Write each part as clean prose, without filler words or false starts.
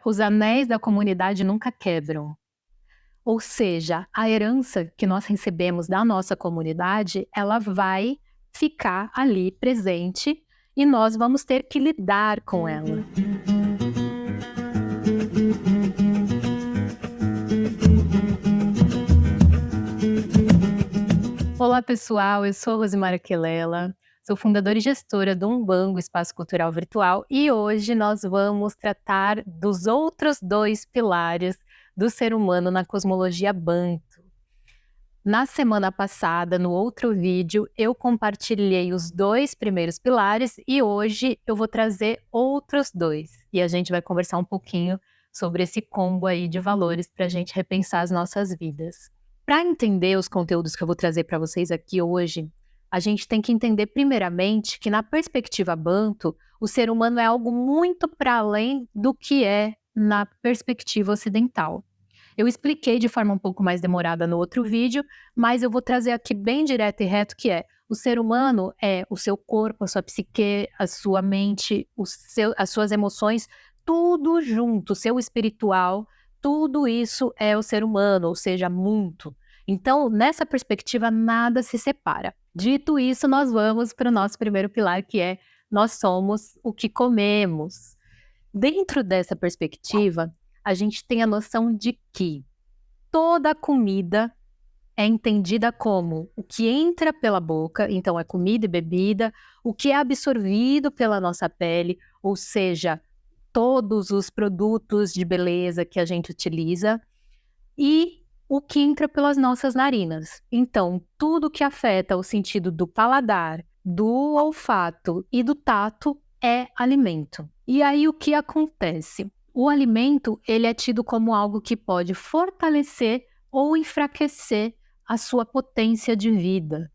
Os anéis da comunidade nunca quebram. Ou seja, a herança que nós recebemos da nossa comunidade, ela vai ficar ali presente e nós vamos ter que lidar com ela. Olá pessoal, eu sou Rosimara Quelela, sou fundadora e gestora do Umbango Espaço Cultural Virtual e hoje nós vamos tratar dos outros dois pilares do ser humano na cosmologia Banto. Na semana passada, no outro vídeo, eu compartilhei os dois primeiros pilares e hoje eu vou trazer outros dois. E a gente vai conversar um pouquinho sobre esse combo aí de valores para a gente repensar as nossas vidas. Para entender os conteúdos que eu vou trazer para vocês aqui hoje, a gente tem que entender primeiramente que na perspectiva Banto, o ser humano é algo muito para além do que é na perspectiva ocidental. Eu expliquei de forma um pouco mais demorada no outro vídeo, mas eu vou trazer aqui bem direto e reto que é: o ser humano é o seu corpo, a sua psique, a sua mente, as suas emoções, tudo junto, o seu espiritual, tudo isso é o ser humano, ou seja, muito. Então, nessa perspectiva, nada se separa. Dito isso, nós vamos para o nosso primeiro pilar, que é: nós somos o que comemos. Dentro dessa perspectiva, a gente tem a noção de que toda comida é entendida como o que entra pela boca, então é comida e bebida, o que é absorvido pela nossa pele, ou seja, todos os produtos de beleza que a gente utiliza, e o que entra pelas nossas narinas. Então, tudo que afeta o sentido do paladar, do olfato e do tato é alimento. E aí o que acontece? O alimento, ele é tido como algo que pode fortalecer ou enfraquecer a sua potência de vida.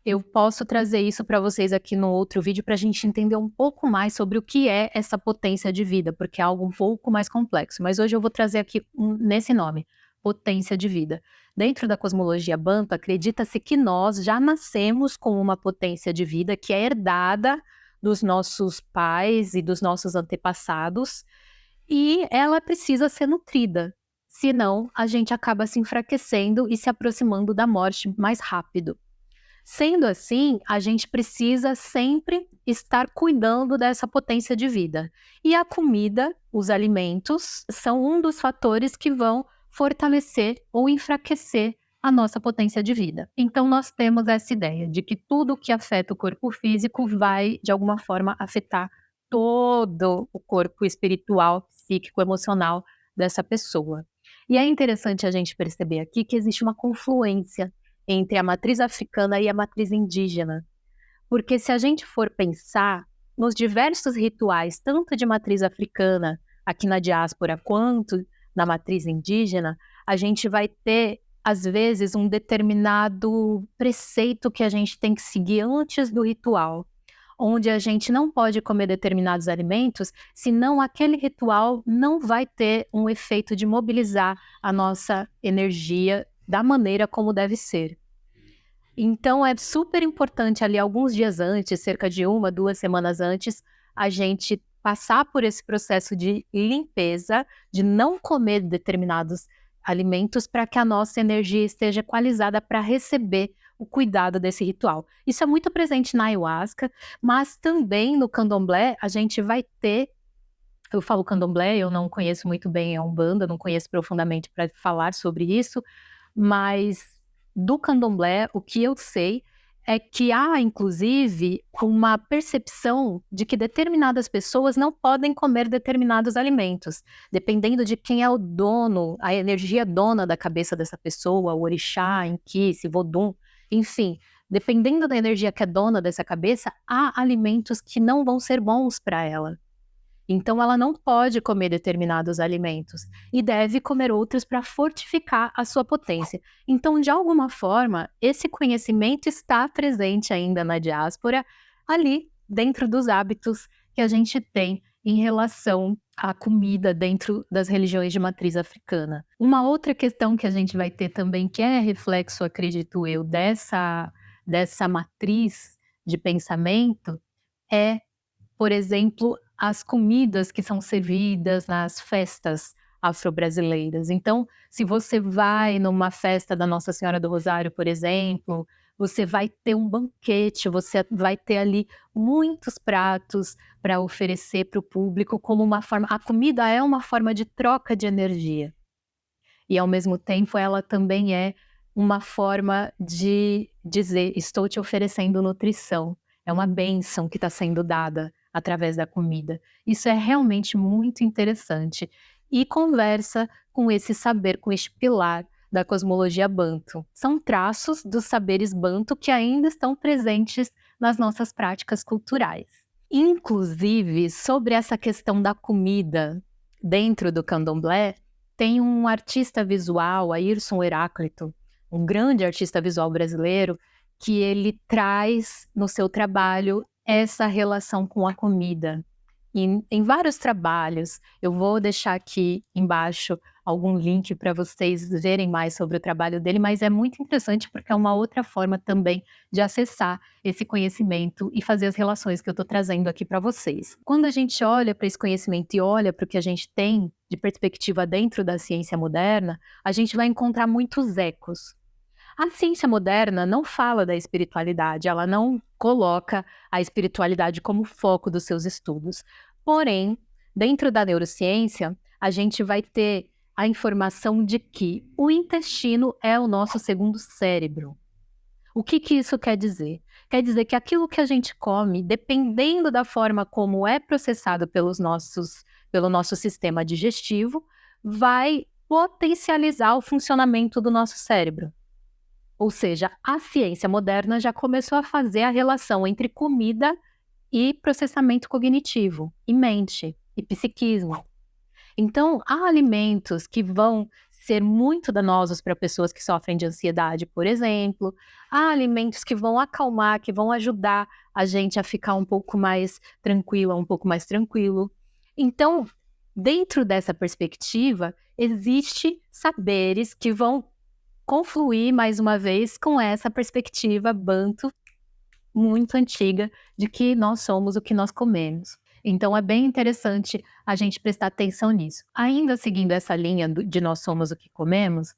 Eu posso trazer isso para vocês aqui no outro vídeo para a gente entender um pouco mais sobre o que é essa potência de vida, porque é algo um pouco mais complexo. Mas hoje eu vou trazer aqui nesse nome, potência de vida. Dentro da cosmologia Banto, acredita-se que nós já nascemos com uma potência de vida que é herdada dos nossos pais e dos nossos antepassados, e ela precisa ser nutrida. Senão, a gente acaba se enfraquecendo e se aproximando da morte mais rápido. Sendo assim, a gente precisa sempre estar cuidando dessa potência de vida. E a comida, os alimentos, são um dos fatores que vão fortalecer ou enfraquecer a nossa potência de vida. Então, nós temos essa ideia de que tudo que afeta o corpo físico vai, de alguma forma, afetar todo o corpo espiritual, psíquico, emocional dessa pessoa. E é interessante a gente perceber aqui que existe uma confluência entre a matriz africana e a matriz indígena. Porque se a gente for pensar nos diversos rituais, tanto de matriz africana, aqui na diáspora, quanto na matriz indígena, a gente vai ter, às vezes, um determinado preceito que a gente tem que seguir antes do ritual, onde a gente não pode comer determinados alimentos, senão aquele ritual não vai ter um efeito de mobilizar a nossa energia da maneira como deve ser. Então é super importante ali alguns dias antes, cerca de 1, 2 semanas antes, a gente passar por esse processo de limpeza, de não comer determinados alimentos para que a nossa energia esteja equalizada para receber o cuidado desse ritual. Isso é muito presente na ayahuasca, mas também no candomblé a gente vai ter, eu falo candomblé, eu não conheço muito bem a Umbanda, não conheço profundamente para falar sobre isso, mas do candomblé, o que eu sei é que há, inclusive, uma percepção de que determinadas pessoas não podem comer determinados alimentos, dependendo de quem é o dono, a energia dona da cabeça dessa pessoa, o orixá, Inki, Vodun, enfim, dependendo da energia que é dona dessa cabeça, há alimentos que não vão ser bons para ela. Então, ela não pode comer determinados alimentos e deve comer outros para fortificar a sua potência. Então, de alguma forma, esse conhecimento está presente ainda na diáspora, ali dentro dos hábitos que a gente tem em relação à comida dentro das religiões de matriz africana. Uma outra questão que a gente vai ter também, que é reflexo, acredito eu, dessa matriz de pensamento, é, por exemplo, as comidas que são servidas nas festas afro-brasileiras. Então, se você vai numa festa da Nossa Senhora do Rosário, por exemplo, você vai ter um banquete, você vai ter ali muitos pratos para oferecer para o público como uma forma, a comida é uma forma de troca de energia. E ao mesmo tempo ela também é uma forma de dizer: "Estou te oferecendo nutrição". É uma bênção que está sendo dada através da comida. Isso é realmente muito interessante e conversa com esse saber, com este pilar da cosmologia Banto. São traços dos saberes Banto que ainda estão presentes nas nossas práticas culturais. Inclusive, sobre essa questão da comida dentro do candomblé, tem um artista visual, Airson Heráclito, um grande artista visual brasileiro, que ele traz no seu trabalho essa relação com a comida. Em vários trabalhos, eu vou deixar aqui embaixo algum link para vocês verem mais sobre o trabalho dele, mas é muito interessante porque é uma outra forma também de acessar esse conhecimento e fazer as relações que eu estou trazendo aqui para vocês. Quando a gente olha para esse conhecimento e olha para o que a gente tem de perspectiva dentro da ciência moderna, a gente vai encontrar muitos ecos. A ciência moderna não fala da espiritualidade, ela não coloca a espiritualidade como foco dos seus estudos. Porém, dentro da neurociência, a gente vai ter a informação de que o intestino é o nosso segundo cérebro. O que isso quer dizer? Quer dizer que aquilo que a gente come, dependendo da forma como é processado pelo nosso sistema digestivo, vai potencializar o funcionamento do nosso cérebro. Ou seja, a ciência moderna já começou a fazer a relação entre comida e processamento cognitivo, e mente, e psiquismo. Então, há alimentos que vão ser muito danosos para pessoas que sofrem de ansiedade, por exemplo. Há alimentos que vão acalmar, que vão ajudar a gente a ficar um pouco mais tranquila, um pouco mais tranquilo. Então, dentro dessa perspectiva, existem saberes que vão confluir mais uma vez com essa perspectiva Banto muito antiga de que nós somos o que nós comemos. Então é bem interessante a gente prestar atenção nisso. Ainda seguindo essa linha de nós somos o que comemos,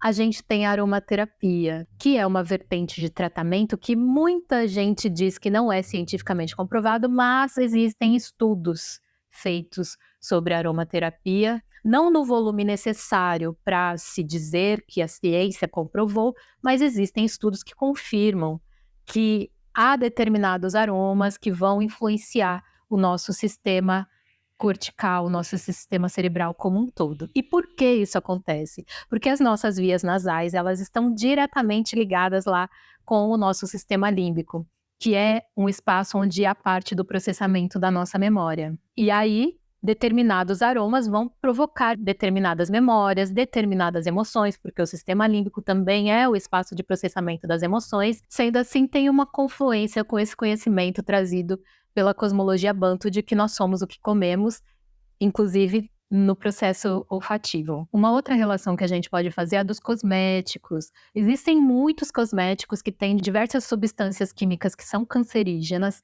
a gente tem a aromaterapia, que é uma vertente de tratamento que muita gente diz que não é cientificamente comprovado, mas existem estudos feitos sobre a aromaterapia, não no volume necessário para se dizer que a ciência comprovou, mas existem estudos que confirmam que há determinados aromas que vão influenciar o nosso sistema cortical, o nosso sistema cerebral como um todo. E por que isso acontece? Porque as nossas vias nasais, elas estão diretamente ligadas lá com o nosso sistema límbico, que é um espaço onde há parte do processamento da nossa memória. E aí, determinados aromas vão provocar determinadas memórias, determinadas emoções, porque o sistema límbico também é o espaço de processamento das emoções. Sendo assim, tem uma confluência com esse conhecimento trazido pela cosmologia Banto de que nós somos o que comemos, inclusive no processo olfativo. Uma outra relação que a gente pode fazer é a dos cosméticos. Existem muitos cosméticos que têm diversas substâncias químicas que são cancerígenas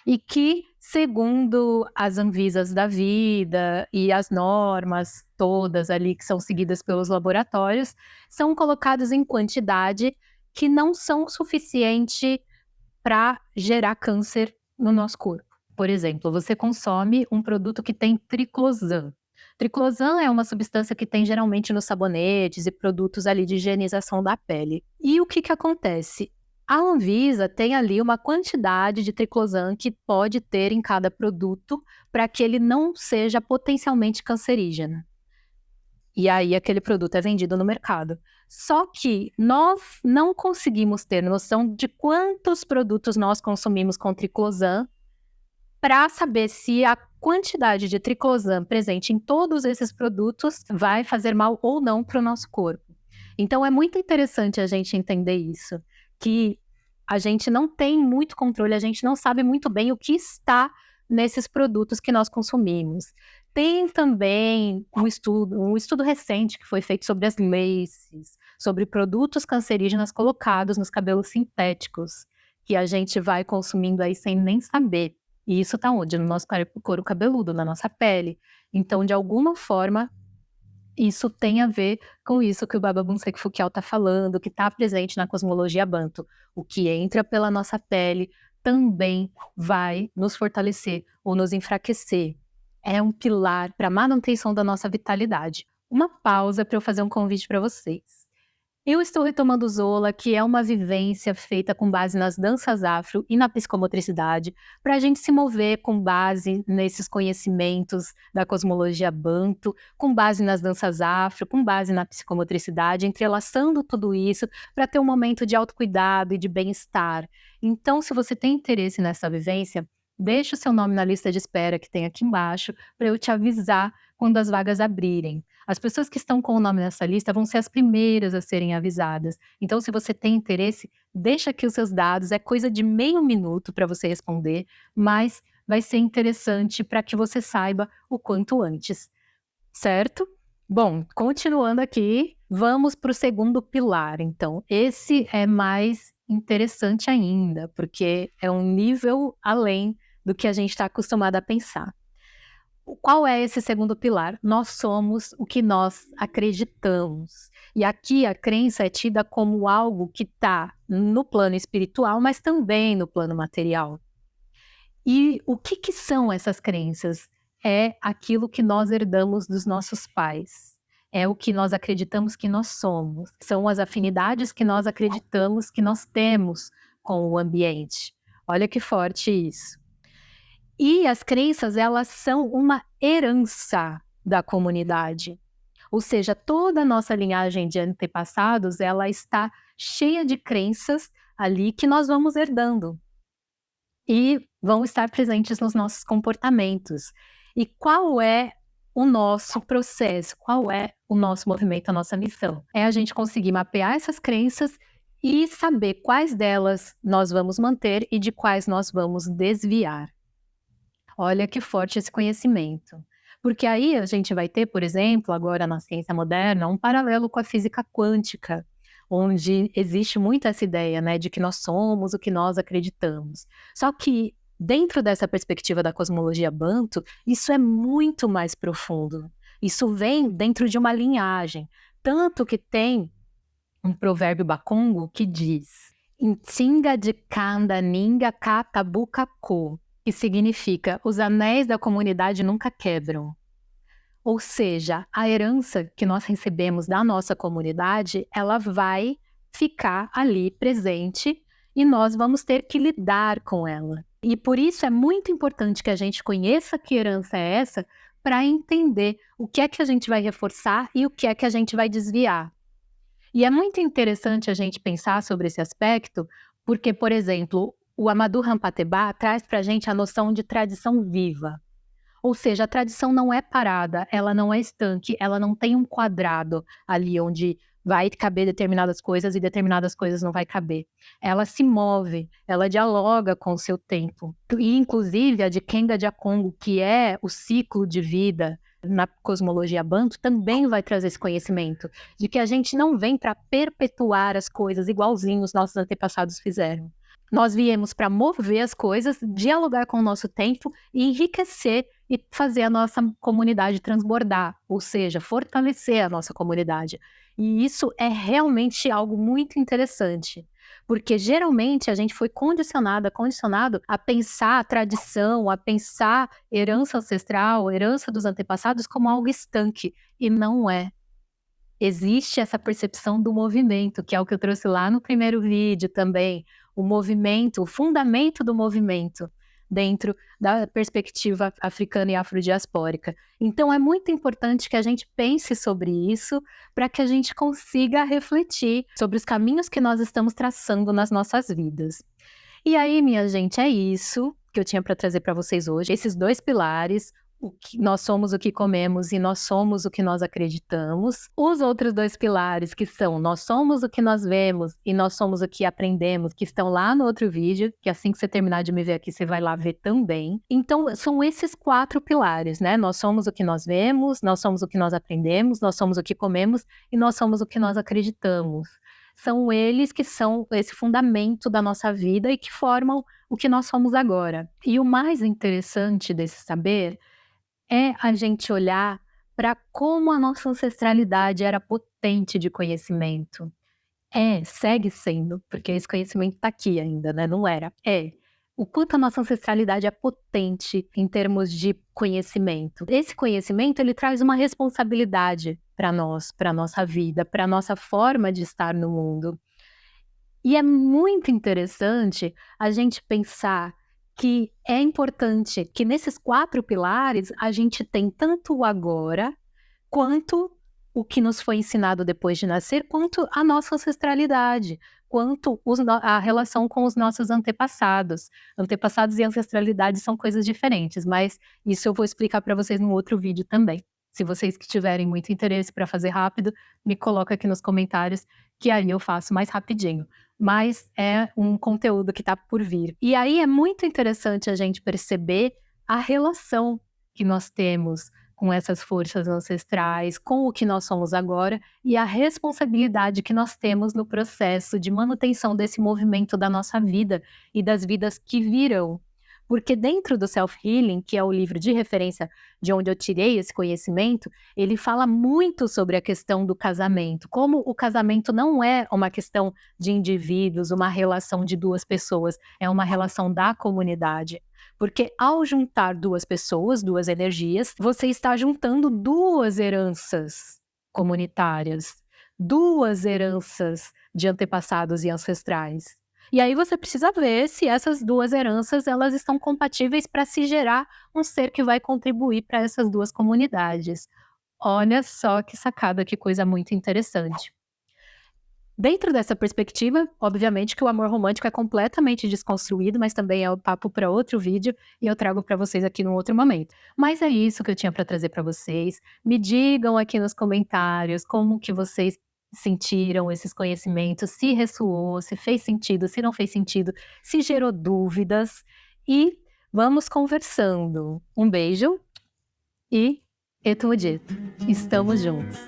e que, segundo as Anvisas da vida e as normas todas ali que são seguidas pelos laboratórios, são colocados em quantidade que não são suficiente para gerar câncer no nosso corpo. Por exemplo, você consome um produto que tem triclosan. Triclosan é uma substância que tem geralmente nos sabonetes e produtos ali de higienização da pele. E o que acontece? A Anvisa tem ali uma quantidade de triclosan que pode ter em cada produto para que ele não seja potencialmente cancerígeno. E aí aquele produto é vendido no mercado. Só que nós não conseguimos ter noção de quantos produtos nós consumimos com triclosan para saber se a quantidade de triclosan presente em todos esses produtos vai fazer mal ou não para o nosso corpo. Então é muito interessante a gente entender isso, que a gente não tem muito controle, a gente não sabe muito bem o que está nesses produtos que nós consumimos. Tem também um estudo recente que foi feito sobre as laces, sobre produtos cancerígenos colocados nos cabelos sintéticos, que a gente vai consumindo aí sem nem saber. E isso está onde? No nosso couro cabeludo, na nossa pele. Então, de alguma forma, isso tem a ver com isso que o Baba Bumsek Fukial está falando, que está presente na cosmologia Banto. O que entra pela nossa pele também vai nos fortalecer ou nos enfraquecer. É um pilar para a manutenção da nossa vitalidade. Uma pausa para eu fazer um convite para vocês. Eu estou retomando o Zola, que é uma vivência feita com base nas danças afro e na psicomotricidade, para a gente se mover com base nesses conhecimentos da cosmologia Banto, com base nas danças afro, com base na psicomotricidade, entrelaçando tudo isso para ter um momento de autocuidado e de bem-estar. Então, se você tem interesse nessa vivência, deixa o seu nome na lista de espera que tem aqui embaixo, para eu te avisar quando as vagas abrirem. As pessoas que estão com o nome nessa lista vão ser as primeiras a serem avisadas. Então, se você tem interesse, deixa aqui os seus dados. É coisa de meio minuto para você responder, mas vai ser interessante para que você saiba o quanto antes, certo? Bom, continuando aqui, vamos para o segundo pilar. Então, esse é mais interessante ainda, porque é um nível além do que a gente está acostumado a pensar. Qual é esse segundo pilar? Nós somos o que nós acreditamos. E aqui a crença é tida como algo que está no plano espiritual, mas também no plano material. E o que são essas crenças? É aquilo que nós herdamos dos nossos pais. É o que nós acreditamos que nós somos. São as afinidades que nós acreditamos que nós temos com o ambiente. Olha que forte isso. E as crenças, elas são uma herança da comunidade. Ou seja, toda a nossa linhagem de antepassados, ela está cheia de crenças ali que nós vamos herdando. E vão estar presentes nos nossos comportamentos. E qual é o nosso processo? Qual é o nosso movimento, a nossa missão? É a gente conseguir mapear essas crenças e saber quais delas nós vamos manter e de quais nós vamos desviar. Olha que forte esse conhecimento. Porque aí a gente vai ter, por exemplo, agora na ciência moderna, um paralelo com a física quântica, onde existe muito essa ideia, né, de que nós somos o que nós acreditamos. Só que dentro dessa perspectiva da cosmologia Banto, isso é muito mais profundo. Isso vem dentro de uma linhagem. Tanto que tem um provérbio bakongo que diz: Intinga de kanda ninga katabuka ko, que significa os anéis da comunidade nunca quebram. Ou seja, a herança que nós recebemos da nossa comunidade, ela vai ficar ali presente e nós vamos ter que lidar com ela. E por isso é muito importante que a gente conheça que herança é essa para entender o que é que a gente vai reforçar e o que é que a gente vai desviar. E é muito interessante a gente pensar sobre esse aspecto, porque, por exemplo, o Amadou Rampateba traz para a gente a noção de tradição viva. Ou seja, a tradição não é parada, ela não é estanque, ela não tem um quadrado ali onde vai caber determinadas coisas e determinadas coisas não vai caber. Ela se move, ela dialoga com o seu tempo. E, inclusive, a de Kenga Dyakongo, que é o ciclo de vida na cosmologia Banto, também vai trazer esse conhecimento de que a gente não vem para perpetuar as coisas igualzinho os nossos antepassados fizeram. Nós viemos para mover as coisas, dialogar com o nosso tempo e enriquecer e fazer a nossa comunidade transbordar, ou seja, fortalecer a nossa comunidade. E isso é realmente algo muito interessante, porque geralmente a gente foi condicionado a pensar a tradição, a pensar herança ancestral, herança dos antepassados como algo estanque, e não é. Existe essa percepção do movimento, que é o que eu trouxe lá no primeiro vídeo também, o movimento, o fundamento do movimento, dentro da perspectiva africana e afrodiaspórica. Então é muito importante que a gente pense sobre isso, para que a gente consiga refletir sobre os caminhos que nós estamos traçando nas nossas vidas. E aí, minha gente, é isso que eu tinha para trazer para vocês hoje, esses dois pilares. Nós somos o que comemos e nós somos o que nós acreditamos. Os outros dois pilares, que são nós somos o que nós vemos e nós somos o que aprendemos, que estão lá no outro vídeo, que assim que você terminar de me ver aqui, você vai lá ver também. Então, são esses 4 pilares, né? Nós somos o que nós vemos, nós somos o que nós aprendemos, nós somos o que comemos e nós somos o que nós acreditamos. são eles que são esse fundamento da nossa vida e que formam o que nós somos agora. E o mais interessante desse saber é a gente olhar para como a nossa ancestralidade era potente de conhecimento. É, segue sendo, porque esse conhecimento está aqui ainda, né, não era. É. O quanto a nossa ancestralidade é potente em termos de conhecimento. Esse conhecimento, ele traz uma responsabilidade para nós, para nossa vida, para nossa forma de estar no mundo. E é muito interessante a gente pensar que é importante que nesses 4 pilares a gente tem tanto o agora, quanto o que nos foi ensinado depois de nascer, quanto a nossa ancestralidade, quanto a relação com os nossos antepassados. Antepassados e ancestralidade são coisas diferentes, mas isso eu vou explicar para vocês num outro vídeo também. Se vocês que tiverem muito interesse para fazer rápido, me coloca aqui nos comentários, que aí eu faço mais rapidinho. Mas é um conteúdo que está por vir. E aí é muito interessante a gente perceber a relação que nós temos com essas forças ancestrais, com o que nós somos agora e a responsabilidade que nós temos no processo de manutenção desse movimento da nossa vida e das vidas que virão. Porque dentro do Self-Healing, que é o livro de referência de onde eu tirei esse conhecimento, ele fala muito sobre a questão do casamento, como o casamento não é uma questão de indivíduos, uma relação de 2 pessoas, é uma relação da comunidade. Porque ao juntar 2 pessoas, 2 energias, você está juntando 2 heranças comunitárias, 2 heranças de antepassados e ancestrais. E aí você precisa ver se essas 2 heranças, elas estão compatíveis para se gerar um ser que vai contribuir para essas 2 comunidades. Olha só que sacada, que coisa muito interessante. Dentro dessa perspectiva, obviamente que o amor romântico é completamente desconstruído, mas também é o papo para outro vídeo e eu trago para vocês aqui num outro momento. Mas é isso que eu tinha para trazer para vocês. Me digam aqui nos comentários como que vocês sentiram esses conhecimentos, se ressoou, se fez sentido, se não fez sentido, se gerou dúvidas e vamos conversando. Um beijo e Eto Udito. Estamos juntos.